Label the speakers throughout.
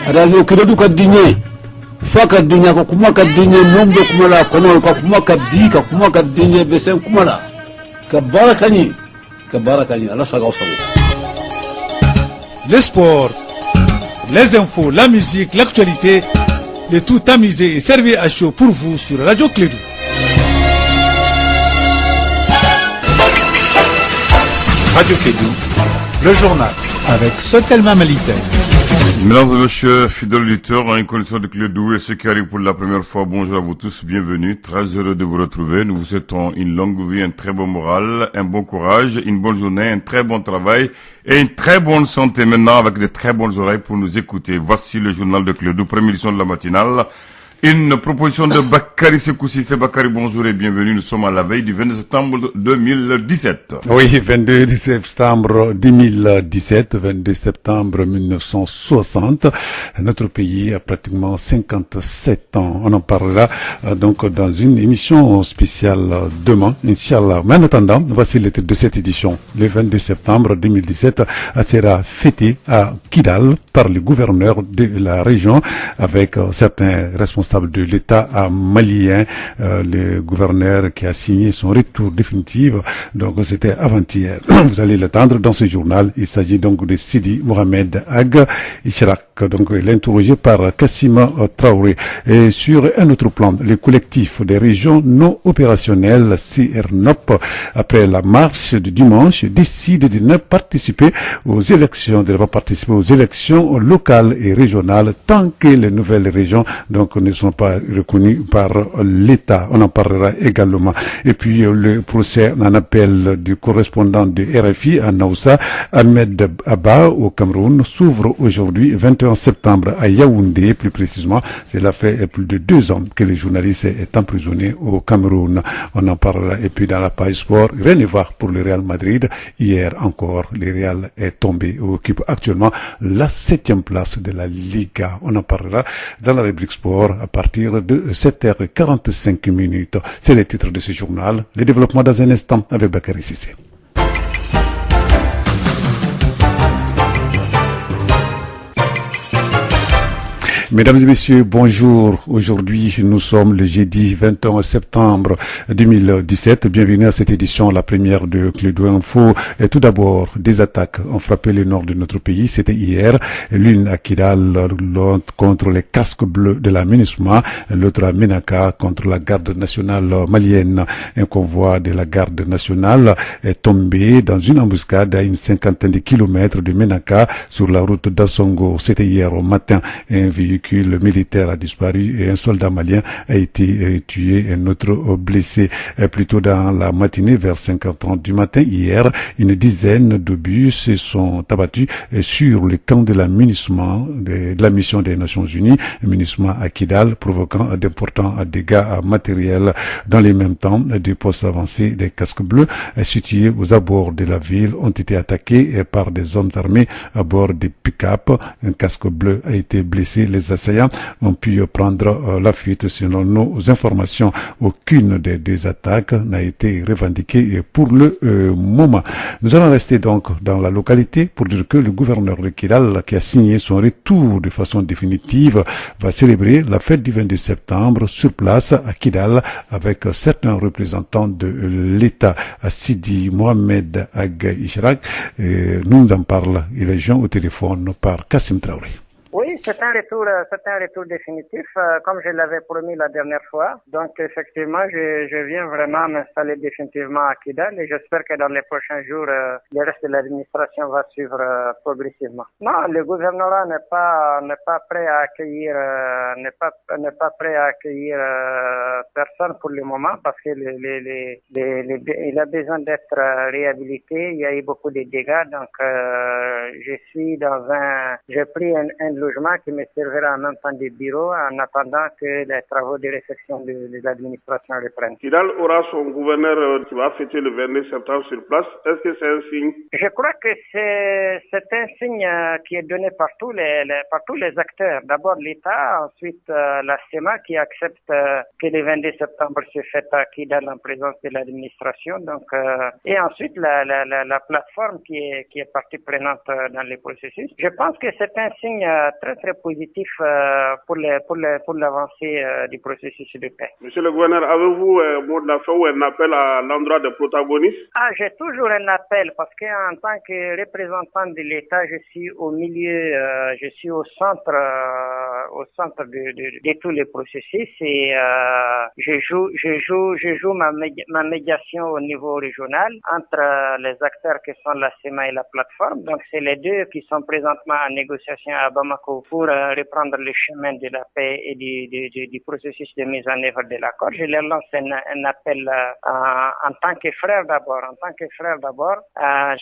Speaker 1: Radio Kiredu Kadinye. Faka Dinya Kakuma Kadinye, Nombo Kumala, Kono, Kakuma Kadi, Kakuma Kadinye, Besen Kumala. Kabarakani. Kabarakani, Allah Sagasago.
Speaker 2: Le sport, les infos, la musique, l'actualité, de tout amusé et servi à chaud pour vous sur Radio Clédou. Radio Clédou, le journal avec Sotelma Malitaire.
Speaker 3: Mesdames et messieurs, fidèles auditeurs, en une condition de Clédou et ceux qui arrivent pour la première fois, bonjour à vous tous, bienvenue, très heureux de vous retrouver. Nous vous souhaitons une longue vie, un très bon moral, un bon courage, une bonne journée, un très bon travail et une très bonne santé maintenant avec de très bonnes oreilles pour nous écouter. Voici le journal de Clédou, première édition de la matinale. Une proposition de Bakary Sekoussi. C'est Bakary, bonjour et bienvenue. Nous sommes à la veille du 22 septembre 2017.
Speaker 2: Oui, 22 septembre 2017, 22 septembre 1960. Notre pays a pratiquement 57 ans. On en parlera donc dans une émission spéciale demain, Inch'Allah. Mais en attendant, voici le titre de cette édition. Le 22 septembre 2017 sera fêté à Kidal par le gouverneur de la région avec certains responsables de l'État malien, le gouverneur qui a signé son retour définitif. Donc c'était avant-hier. Vous allez l'attendre dans ce journal. Il s'agit donc de Sidi Mohamed Ag Ishrak. Donc il est interrogé par Kassima Traoré. Et sur un autre plan, le collectif des régions non opérationnelles CRNOP, après la marche de dimanche, décide de ne participer aux élections, de ne pas participer aux élections locales et régionales tant que les nouvelles régions donc ne sont pas reconnues par l'État. On en parlera également. Et puis le procès en appel du correspondant de RFI à Naoussa, Ahmed Abba au Cameroun, s'ouvre aujourd'hui 21 septembre à Yaoundé, plus précisément. Cela fait plus de 2 ans que le journaliste est emprisonné au Cameroun. On en parlera. Et puis dans la page sport, rien ne va pour le Real Madrid. Hier encore, le Real est tombé, occupe actuellement la 7e place de la Liga. On en parlera dans la rubrique sport à partir de 7h45. C'est le titre de ce journal. Le développement dans un instant avec Bakary Cissé. Mesdames et messieurs, bonjour. Aujourd'hui, nous sommes le jeudi 21 septembre 2017. Bienvenue à cette édition, la première de Clédou Info. Et tout d'abord, des attaques ont frappé le nord de notre pays. C'était hier. L'une à Kidal, l'autre contre les casques bleus de la MINUSMA, l'autre à Ménaka contre la garde nationale malienne. Un convoi de la garde nationale est tombé dans une embuscade à une 50aine de kilomètres de Ménaka sur la route d'Assongo. C'était hier au matin. Un véhicule militaire a disparu et un soldat malien a été tué, un autre blessé. Plutôt dans la matinée, vers 5h30 du matin, hier, une dizaine d'obus se sont abattus sur le camp de la MINUSMA, de la mission des Nations Unies, MINUSMA à Kidal, provoquant d'importants dégâts matériels. Dans les mêmes temps, des postes avancés des casques bleus situés aux abords de la ville ont été attaqués par des hommes armés à bord des pick-up. Un casque bleu a été blessé. Les assaillants ont pu prendre la fuite. Selon nos informations, aucune des deux attaques n'a été revendiquée pour le moment. Nous allons rester donc dans la localité pour dire que le gouverneur de Kidal, qui a signé son retour de façon définitive, va célébrer la fête du 22 septembre sur place à Kidal avec certains représentants de l'État. Sidi Mohamed Ag Ishrak nous en parle. Il est joint au téléphone par Kassim Traoré.
Speaker 4: Oui, c'est un retour définitif, comme je l'avais promis la dernière fois. Donc, effectivement, je viens vraiment m'installer définitivement à Kidal et j'espère que dans les prochains jours, le reste de l'administration va suivre progressivement. Non, le gouvernorat n'est pas prêt à accueillir, personne pour le moment parce que il a besoin d'être réhabilité. Il y a eu beaucoup de dégâts, donc, j'ai pris un logement qui me servira en même temps de bureau en attendant que les travaux de réfection de l'administration reprennent.
Speaker 5: Kidal aura son gouverneur qui va fêter le 22 septembre sur place. Est-ce que c'est un signe?
Speaker 4: Je crois que c'est un signe qui est donné par tous les acteurs. D'abord l'État, ensuite la SEMA qui accepte que le 22 septembre se fête à Kidal en présence de l'administration. Donc et ensuite la plateforme qui est partie prenante dans les processus. Je pense que c'est un signe très très positif pour l'avancée du processus de paix.
Speaker 5: Monsieur le gouverneur, avez-vous un mot de la fin ou un appel à l'endroit des protagonistes?
Speaker 4: J'ai toujours un appel parce qu'en tant que représentant de l'État, je suis au milieu, je suis au centre de tous les processus et je joue ma médiation au niveau régional entre les acteurs qui sont la CEMA et la plateforme. Donc c'est les deux qui sont présentement en négociation à Bamako pour reprendre le chemin de la paix et du processus de mise en œuvre de l'accord. Je leur lance un appel en tant que frère d'abord.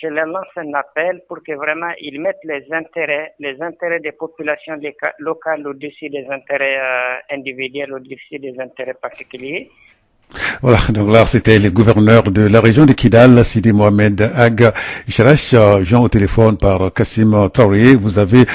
Speaker 4: Je leur lance un appel pour que vraiment ils mettent les intérêts des populations locales au-dessus des intérêts individuels, au-dessus des intérêts particuliers.
Speaker 2: Voilà, donc là c'était le gouverneur de la région de Kidal, Sidi Mohamed Ag Isharash, Jean au téléphone par Kassim Traoré. Vous avez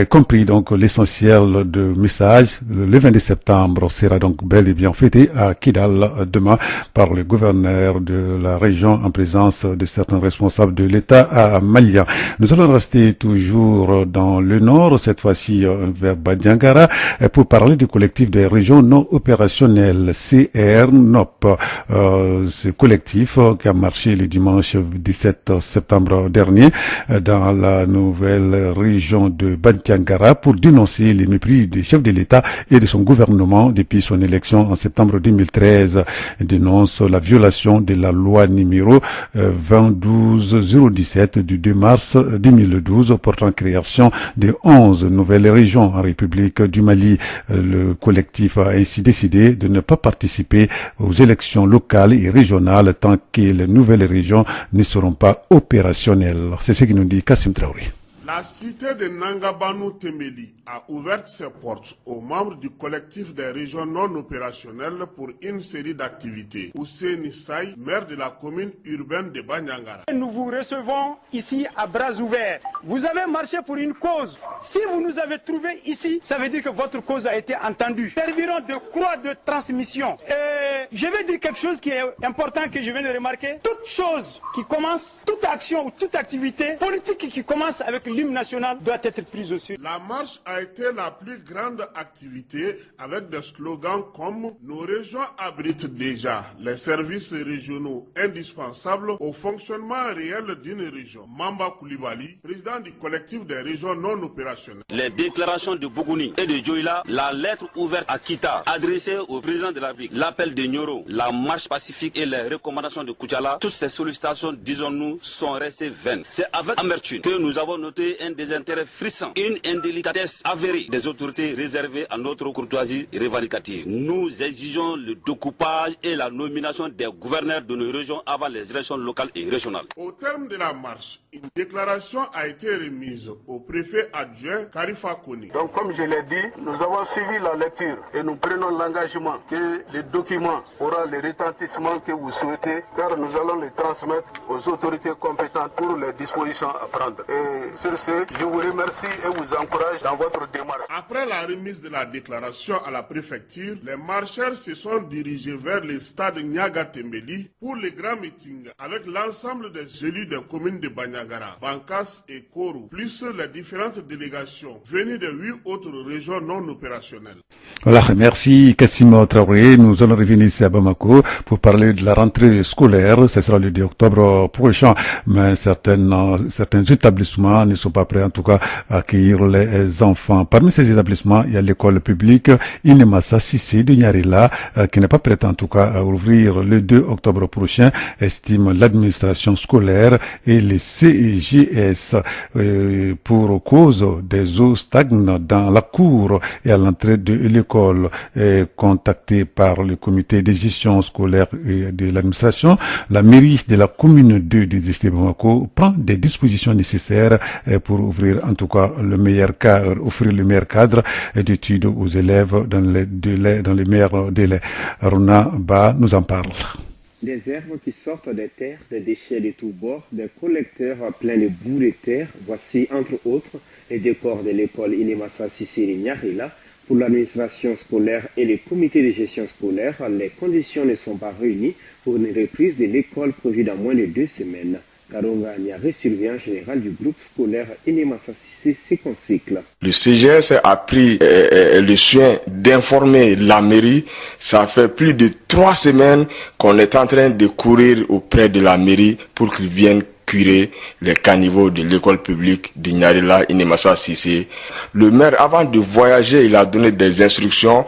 Speaker 2: compris donc l'essentiel de message. Le 22 septembre sera donc bel et bien fêté à Kidal demain par le gouverneur de la région en présence de certains responsables de l'État malien. Nous allons rester toujours dans le nord, cette fois-ci vers Bandiangara, pour parler du collectif des régions non opérationnelles, CRNOP. Ce collectif qui a marché le dimanche 17 septembre dernier dans la nouvelle région de Bandiangara pour dénoncer les mépris du chef de l'État et de son gouvernement depuis son élection en septembre 2013. Il dénonce la violation de la loi numéro 22017 du 2 mars 2012 portant création de 11 nouvelles régions en République du Mali. Le collectif a ainsi décidé de ne pas participer aux élections locales et régionales tant que les nouvelles régions ne seront pas opérationnelles. C'est ce que nous dit Kassim Traoré.
Speaker 6: La cité de Nangabanu Temeli a ouvert ses portes aux membres du collectif des régions non opérationnelles pour une série d'activités. Hussein Issaï, maire de la commune urbaine de Bandiangara.
Speaker 7: Nous vous recevons ici à bras ouverts. Vous avez marché pour une cause. Si vous nous avez trouvés ici, ça veut dire que votre cause a été entendue. Nous servirons de croix de transmission. Je vais dire quelque chose qui est important que je viens de remarquer. Toute chose qui commence, toute action ou toute activité politique qui commence avec l'hymne national doit être prise au sérieux.
Speaker 6: La marche a été la plus grande activité avec des slogans comme « Nos régions abritent déjà les services régionaux indispensables au fonctionnement réel d'une région ». Mamba Koulibaly, président du collectif des régions non opérationnelles.
Speaker 8: Les déclarations de Bougouni et de Djoïla, la lettre ouverte à Kita, adressée au président de la République, l'appel de Nyoro, la marche pacifique et les recommandations de Koutchala, toutes ces sollicitations, disons-nous, sont restées vaines. C'est avec amertume que nous avons noté un désintérêt frissant, une indélicatesse avérée des autorités réservées à notre courtoisie revendicative. Nous exigeons le découpage et la nomination des gouverneurs de nos régions avant les élections locales et régionales.
Speaker 6: Au terme de la marche, une déclaration a été remise au préfet adjoint Karifa Koni.
Speaker 9: Donc comme je l'ai dit, nous avons suivi la lecture et nous prenons l'engagement que le document aura le retentissement que vous souhaitez, car nous allons le transmettre aux autorités compétentes pour les dispositions à prendre. Et sur ce, je vous remercie et vous encourage dans votre démarche.
Speaker 6: Après la remise de la déclaration à la préfecture, les marcheurs se sont dirigés vers le stade Niaga Tembeli pour le grand meeting avec l'ensemble des élus des communes de Bandiangara, Bankas et Kourou, plus les différentes délégations venues de 8 autres régions non opérationnelles.
Speaker 2: Voilà, merci Kassim Traoré. Nous allons revenir ici à Bamako pour parler de la rentrée scolaire. Ce sera le 10 octobre prochain, mais certains établissements ne sont pas prêts en tout cas à accueillir les enfants. Parmi ces établissements, il y a l'école publique Inemassa Sissé de Nyarila qui n'est pas prête en tout cas à ouvrir le 2 octobre prochain, estime l'administration scolaire et les CGS pour cause des eaux stagnent dans la cour et à l'entrée de l'école. Contacté par le comité de gestion scolaire et de l'administration, la mairie de la commune 2 du district de Bamako prend des dispositions nécessaires pour offrir le meilleur cadre d'études aux élèves dans les meilleurs délais. Rona Ba nous en parle.
Speaker 10: Des herbes qui sortent des terres, des déchets de tous bords, des collecteurs pleins de boue de terre. Voici entre autres les décors de l'école Inemassa Sissé Nyarila. Pour l'administration scolaire et les comités de gestion scolaire, les conditions ne sont pas réunies pour une reprise de l'école prévue dans moins de 2 semaines. Karonga Niaré, surveillant général du groupe scolaire Inemassa Cissé second cycle.
Speaker 11: Le CGS a pris le soin d'informer la mairie. Ça fait plus de 3 semaines qu'on est en train de courir auprès de la mairie pour qu'ils viennent curer les caniveaux de l'école publique de Nyarela Inemassa Cissé. Le maire, avant de voyager, il a donné des instructions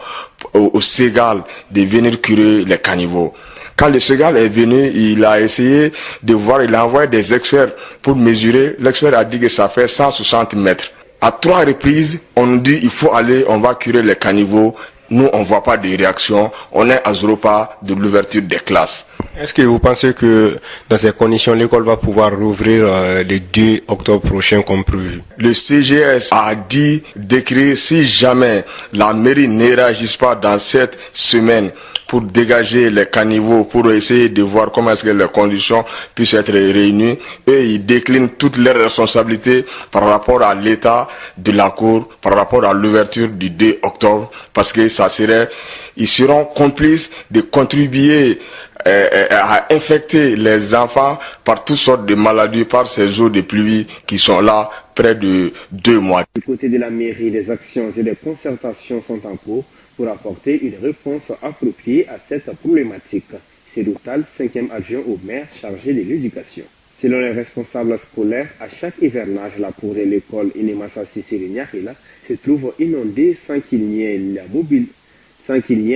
Speaker 11: au Ségal de venir curer les caniveaux. Quand le Ségal est venu, il a essayé de voir, il a envoyé des experts pour mesurer. L'expert a dit que ça fait 160 mètres. À 3 reprises, on nous dit il faut aller, on va curer les caniveaux. Nous, on ne voit pas de réaction. On est à 0 pas de l'ouverture des classes.
Speaker 12: Est-ce que vous pensez que dans ces conditions, l'école va pouvoir rouvrir le 2 octobre prochain comme prévu?
Speaker 11: Le CGS a dit d'écrire si jamais la mairie ne réagisse pas dans cette semaine pour dégager les caniveaux, pour essayer de voir comment est-ce que les conditions puissent être réunies. Eux, ils déclinent toutes leurs responsabilités par rapport à l'état de la cour, par rapport à l'ouverture du 2 octobre, parce que ça serait, ils seront complices de contribuer à infecter les enfants par toutes sortes de maladies, par ces eaux de pluie qui sont là près de 2 mois.
Speaker 10: Du côté de la mairie, des actions et des concertations sont en cours pour apporter une réponse appropriée à cette problématique. C'est Routal, 5e adjoint au maire chargé de l'éducation. Selon les responsables scolaires, à chaque hivernage, la cour de l'école Inemassa Cissé de Nyarela se trouve inondée sans qu'il n'y ait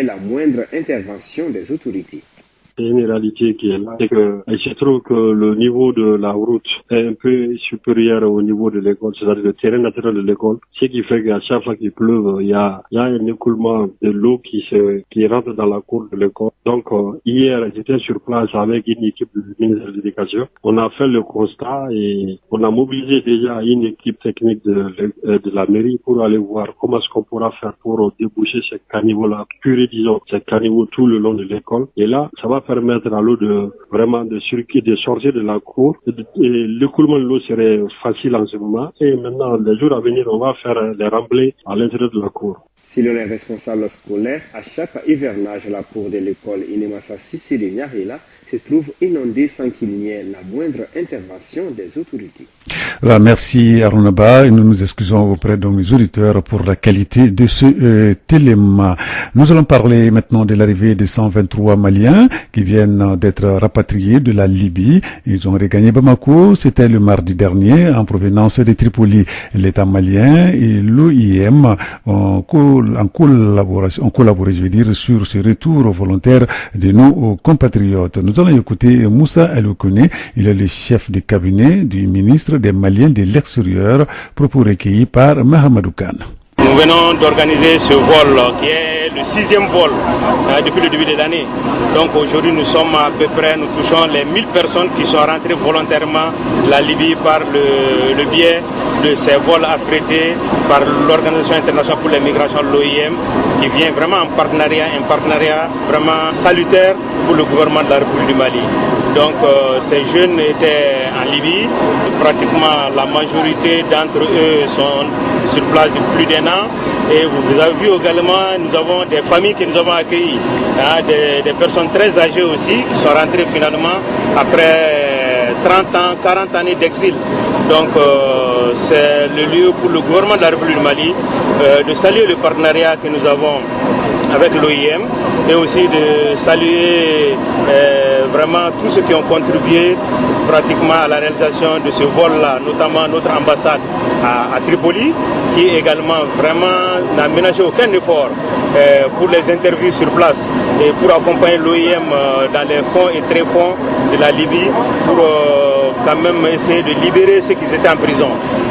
Speaker 10: la moindre intervention des autorités.
Speaker 13: Il y a une réalité qui est là, c'est que je trouve que le niveau de la route est un peu supérieur au niveau de l'école, c'est-à-dire le terrain naturel de l'école, ce qui fait qu'à chaque fois qu'il pleuve, il y a un écoulement de l'eau qui rentre dans la cour de l'école. Donc hier, j'étais sur place avec une équipe du ministère de l'Éducation. On a fait le constat et on a mobilisé déjà une équipe technique de la mairie pour aller voir comment est-ce qu'on pourra faire pour déboucher ces caniveaux-là, curer, disons, ces caniveaux tout le long de l'école. Et là, ça va permettre à l'eau de sortir de la cour. Et l'écoulement de l'eau serait facile en ce moment. Et maintenant, les jours à venir, on va faire les remblais à l'intérieur de la cour.
Speaker 10: Selon les responsables scolaires, à chaque hivernage, la cour de l'école Inemassa Cissé de Nyarela se trouve inondée sans qu'il n'y ait la moindre intervention des autorités.
Speaker 2: Voilà, merci Arunaba et nous nous excusons auprès de nos auditeurs pour la qualité de ce téléma. Nous allons parler maintenant de l'arrivée des 123 Maliens qui viennent d'être rapatriés de la Libye. Ils ont regagné Bamako, c'était le mardi dernier en provenance de Tripoli. L'État malien et l'OIM ont collaboré, je veux dire, sur ce retour volontaire de nos compatriotes. Nous allons écouter Moussa Elokone, il est le chef de cabinet du ministre des Maliens de l'extérieur, propos recueillis par Mahamadou Khan.
Speaker 14: Nous venons d'organiser ce vol qui est le 6e vol depuis le début de l'année. Donc aujourd'hui nous sommes à peu près, nous touchons les 1000 personnes qui sont rentrées volontairement de la Libye par le biais de ces vols affrétés par l'Organisation internationale pour les migrations, l'OIM, qui vient vraiment un partenariat vraiment salutaire pour le gouvernement de la République du Mali. Donc ces jeunes étaient en Libye, pratiquement la majorité d'entre eux sont sur place depuis plus d'1 an. Et vous avez vu également, nous avons des familles que nous avons accueillies, des personnes très âgées aussi, qui sont rentrées finalement après 30 ans, 40 années d'exil. Donc c'est le lieu pour le gouvernement de la République du Mali de saluer le partenariat que nous avons avec l'OIM et aussi de saluer vraiment tous ceux qui ont contribué pratiquement à la réalisation de ce vol-là, notamment notre ambassade à Tripoli, qui également vraiment n'a ménagé aucun effort pour les interviews sur place et pour accompagner l'OIM dans les fonds et tréfonds de la Libye pour quand même essayer de libérer ceux qui étaient en prison.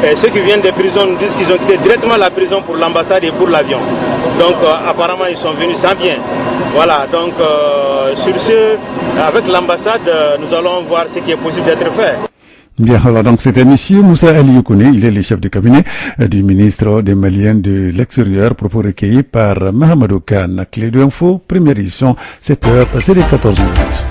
Speaker 14: Et ceux qui viennent des prisons nous disent qu'ils ont quitté directement la prison pour l'ambassade et pour l'avion. Donc apparemment ils sont venus sans bien. Voilà, donc sur ce, avec l'ambassade, nous allons voir ce qui est possible d'être fait.
Speaker 2: Bien, voilà, donc c'était monsieur Moussa Eliyokone, il est le chef de cabinet du ministre des Maliens de l'extérieur, propos recueillis par Mahamadou Khan. Clé de info, première édition, 7h, passé les 14 minutes.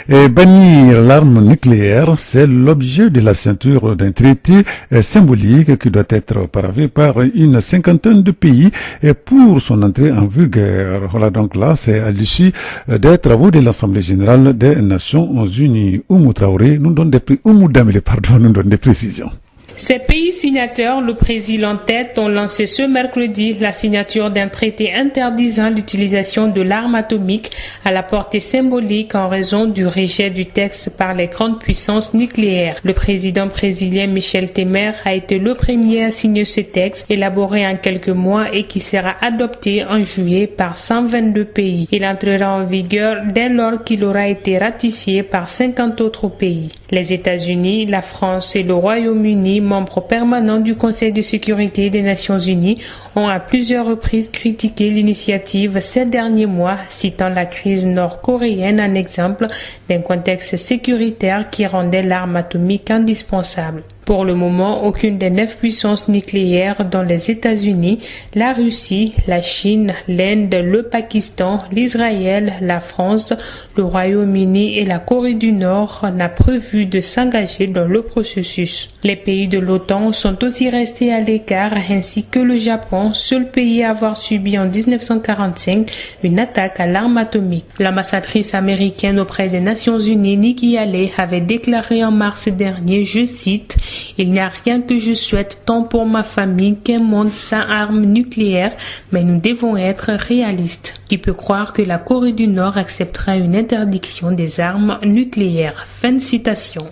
Speaker 2: Et bannir l'arme nucléaire, c'est l'objet de la ceinture d'un traité symbolique qui doit être paraphé par une cinquantaine de pays et pour son entrée en vigueur. Voilà, donc là, c'est à l'issue des travaux de l'Assemblée générale des Nations Unies. Oumou Traoré nous donne des précisions.
Speaker 15: Ces pays signataires, le Brésil en tête, ont lancé ce mercredi la signature d'un traité interdisant l'utilisation de l'arme atomique à la portée symbolique en raison du rejet du texte par les grandes puissances nucléaires. Le président brésilien Michel Temer a été le premier à signer ce texte, élaboré en quelques mois et qui sera adopté en juillet par 122 pays. Il entrera en vigueur dès lors qu'il aura été ratifié par 50 autres pays. Les États-Unis, la France et le Royaume-Uni, membres permanents du Conseil de sécurité des Nations Unies, ont à plusieurs reprises critiqué l'initiative ces derniers mois, citant la crise nord-coréenne en exemple d'un contexte sécuritaire qui rendait l'arme atomique indispensable. Pour le moment, aucune des 9 puissances nucléaires, dont les États-Unis, la Russie, la Chine, l'Inde, le Pakistan, l'Israël, la France, le Royaume-Uni et la Corée du Nord, n'a prévu de s'engager dans le processus. Les pays de l'OTAN sont aussi restés à l'écart, ainsi que le Japon, seul pays à avoir subi en 1945 une attaque à l'arme atomique. L'ambassadrice américaine auprès des Nations Unies, Nikki Haley, avait déclaré en mars dernier, je cite, « Il n'y a rien que je souhaite tant pour ma famille qu'un monde sans armes nucléaires, mais nous devons être réalistes. Qui peut croire que la Corée du Nord acceptera une interdiction des armes nucléaires ?» Fin de citation.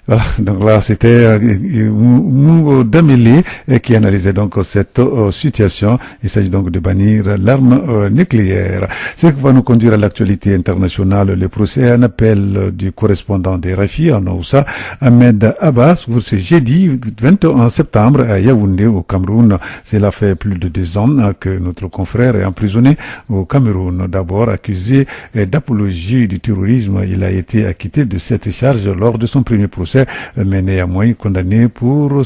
Speaker 2: Voilà, donc là, c'était Mou Dameli qui analysait donc cette situation. Il s'agit donc de bannir l'arme nucléaire. Ce qui va nous conduire à l'actualité internationale. Le procès en appel du correspondant des RFI en Oussa, Ahmed Abbas, pour ce jeudi 21 septembre à Yaoundé, au Cameroun. Cela fait plus de 2 ans que notre confrère est emprisonné au Cameroun. D'abord accusé d'apologie du terrorisme, il a été acquitté de cette charge lors de son premier procès, mais néanmoins condamné pour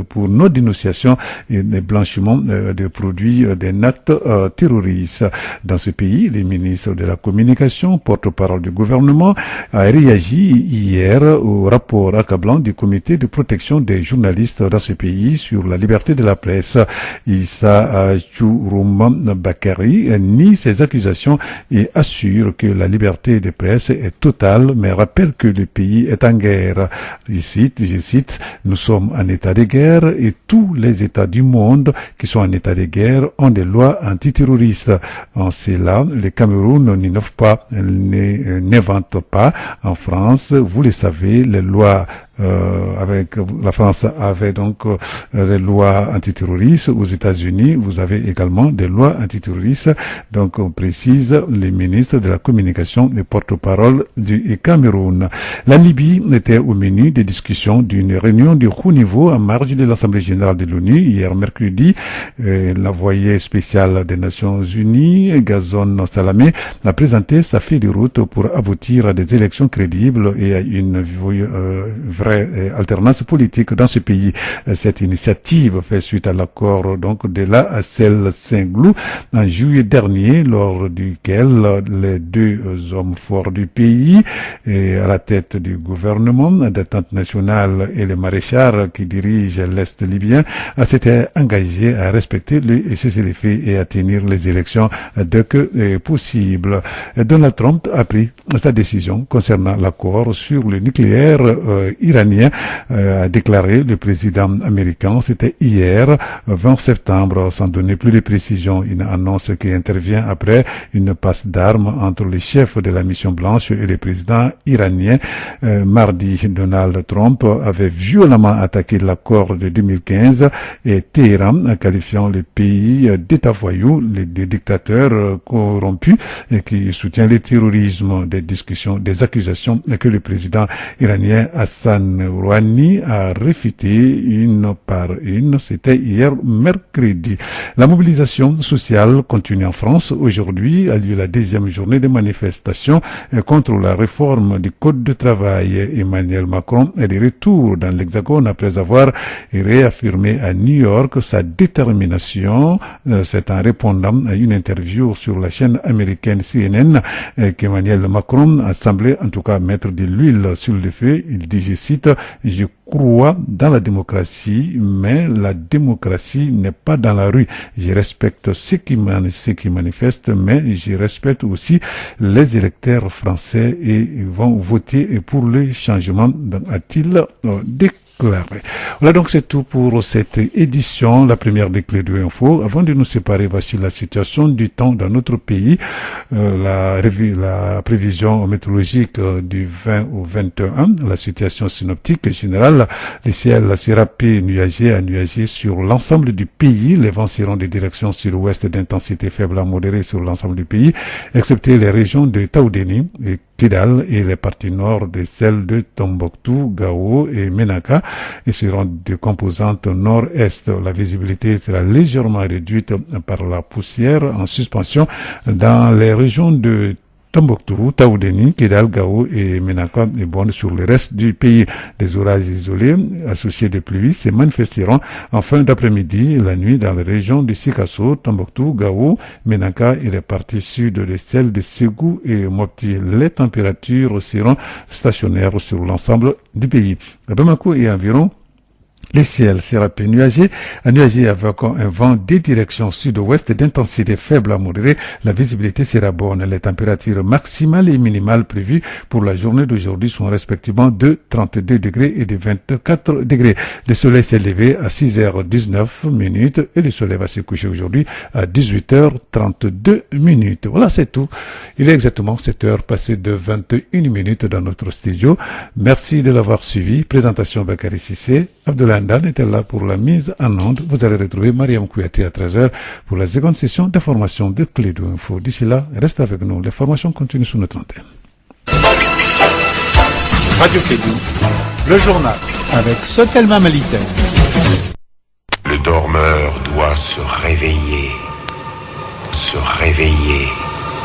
Speaker 2: pour non dénonciation et blanchiment de produits d'un acte terroriste. Dans ce pays, le ministre de la Communication, porte-parole du gouvernement, a réagi hier au rapport accablant du comité de protection des journalistes dans ce pays sur la liberté de la presse. Issa Chourouma Bakari nie ces accusations et assure que la liberté de presse est totale, mais rappelle que le pays est en guerre. Je cite, nous sommes en état de guerre et tous les États du monde qui sont en état de guerre ont des lois antiterroristes. En cela, le Cameroun n'invente pas. En France, vous le savez, les lois avec la France avait donc les lois antiterroristes. Aux États-Unis, vous avez également des lois antiterroristes. Donc, on précise les ministres de la Communication et porte-parole du Cameroun. La Libye était au menu des discussions d'une réunion de haut niveau en marge de l'Assemblée générale de l'ONU hier mercredi. L'envoyé spécial des Nations Unies, Ghazon Salamé, a présenté sa feuille de route pour aboutir à des élections crédibles et à une vraie alternance politique dans ce pays. Cette initiative fait suite à l'accord donc de la Saint-Glou en juillet dernier, lors duquel les 2 hommes forts du pays et à la tête du gouvernement d'entente nationale et le maréchal qui dirige l'Est libyen s'étaient engagés à respecter le cessez-le-feu et à tenir les élections dès que possible. Donald Trump a pris sa décision concernant l'accord sur le nucléaire iranien, a déclaré le président américain. C'était hier, 20 septembre, sans donner plus de précisions. Une annonce qui intervient après une passe d'armes entre les chefs de la Mission Blanche et le président iranien. Mardi, Donald Trump avait violemment attaqué l'accord de 2015 et Téhéran, qualifiant le pays d'État voyou, des dictateurs corrompus et qui soutient le terrorisme. Des accusations que le président iranien Hassan Hassan Rouhani a réfuté une par une. C'était hier mercredi. La mobilisation sociale continue en France. Aujourd'hui a lieu la deuxième journée de manifestation contre la réforme du Code de travail. Emmanuel Macron est de retour dans l'Hexagone après avoir réaffirmé à New York sa détermination. C'est en répondant à une interview sur la chaîne américaine CNN qu'Emmanuel Macron a semblé en tout cas mettre de l'huile sur le feu. Il dit, je cite, « Je crois dans la démocratie, mais la démocratie n'est pas dans la rue. Je respecte ceux qui manifestent, mais je respecte aussi les électeurs français et ils vont voter pour le changement, a-t-il déclaré. Voilà, donc c'est tout pour cette édition, la première des Clés de Info. Avant de nous séparer, voici la situation du temps dans notre pays. La prévision météorologique du 20 au 21, la situation synoptique générale. Les ciels sérapés nuagés à nuagés sur l'ensemble du pays. Les vents seront de direction sud-ouest d'intensité faible à modérée sur l'ensemble du pays, excepté les régions de Taoudéni et Kidal et les parties nord de celles de Tombouctou, Gao et Menaka et seront de composantes nord-est. La visibilité sera légèrement réduite par la poussière en suspension dans les régions de Tombouctou, Taoudéni, Kidal, Gao et Menaka et bonne sur le reste du pays. Des orages isolés associés de pluie se manifesteront en fin d'après-midi et la nuit dans les régions de Sikasso, Tombouctou, Gao, Menaka et les parties sud de celles de Ségou et Mopti. Les températures seront stationnaires sur l'ensemble du pays. À Bamako et environ, les ciels sérapés nuagés avec un vent des directions sud-ouest d'intensité faible à modérée. La visibilité sera bonne. Les températures maximales et minimales prévues pour la journée d'aujourd'hui sont respectivement de 32 degrés et de 24 degrés. Le soleil s'est levé à 6h19 et le soleil va se coucher aujourd'hui à 18h32. Voilà, c'est tout. Il est exactement 7h passées de 21 minutes dans notre studio. Merci de l'avoir suivi. Présentation Bakary Sissé. Abdoulaye Andan était là pour la mise en onde. Vous allez retrouver Mariam Kouyaté à 13h pour la seconde session d'information de Clé de Info. D'ici là, restez avec nous. Les formations continuent sur notre antenne.
Speaker 16: Radio Clédou, le journal avec Sotelma Malitaire.
Speaker 17: Le dormeur doit se réveiller. Se réveiller.